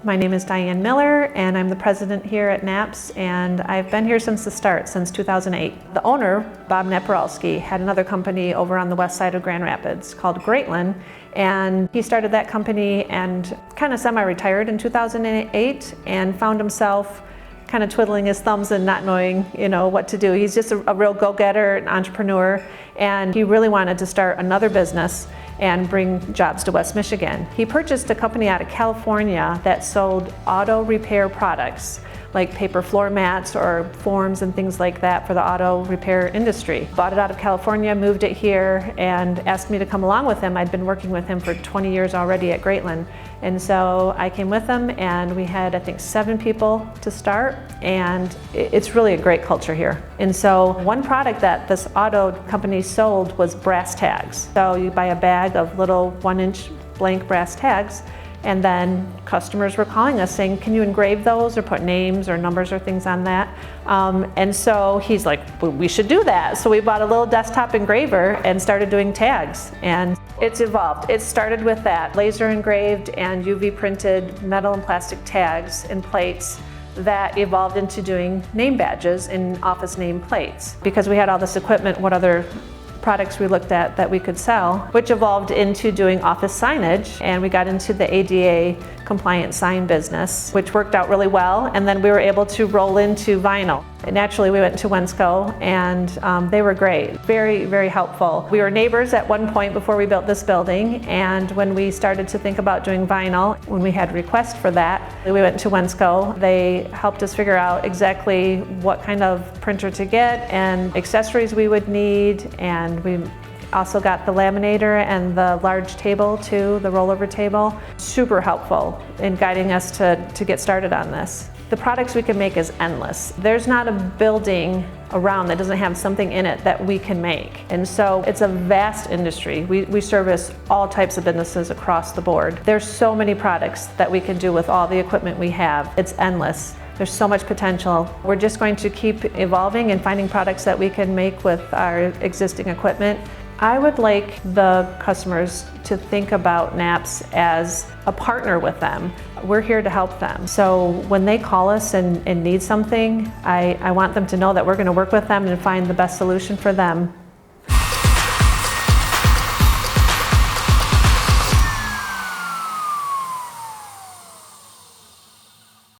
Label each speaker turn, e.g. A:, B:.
A: My name is Diane Miller, and I'm the president here at NAPS, and I've been here since the start, since 2008. The owner, Bob Naparalski, had another company over on the west side of Grand Rapids called Greatland, and he started that company and kind of semi-retired in 2008 and found himself kind of twiddling his thumbs and not knowing, what to do. He's just a real go-getter, an entrepreneur, and he really wanted to start another business and bring jobs to West Michigan. He purchased a company out of California that sold auto repair products, like paper floor mats or forms and things like that for the auto repair industry. Bought it out of California, moved it here, and asked me to come along with him. I'd been working with him for 20 years already at Greatland. And so I came with him, and we had, I think, 7 people to start, and it's really a great culture here. And so one product that this auto company sold was brass tags. So you buy a bag of little 1-inch blank brass tags, and then customers were calling us saying, can you engrave those or put names or numbers or things on that? And so he's like, well, we should do that. So we bought a little desktop engraver and started doing tags. And it's evolved. It started with that laser engraved and UV printed metal and plastic tags and plates that evolved into doing name badges and office name plates. Because we had all this equipment, what other products we looked at that we could sell, which evolved into doing office signage, and we got into the ADA compliant sign business, which worked out really well, and then we were able to roll into vinyl. And naturally, we went to Wensco, and they were great, very, very helpful. We were neighbors at one point before we built this building, and when we started to think about doing vinyl, when we had requests for that, we went to Wensco. They helped us figure out exactly what kind of printer to get and accessories we would need, and we also got the laminator and the large table too, the rollover table. Super helpful in guiding us to get started on this. The products we can make is endless. There's not a building around that doesn't have something in it that we can make. And so it's a vast industry. We service all types of businesses across the board. There's so many products that we can do with all the equipment we have. It's endless. There's so much potential. We're just going to keep evolving and finding products that we can make with our existing equipment. I would like the customers to think about NAPS as a partner with them. We're here to help them. So when they call us and need something, I want them to know that we're going to work with them and find the best solution for them.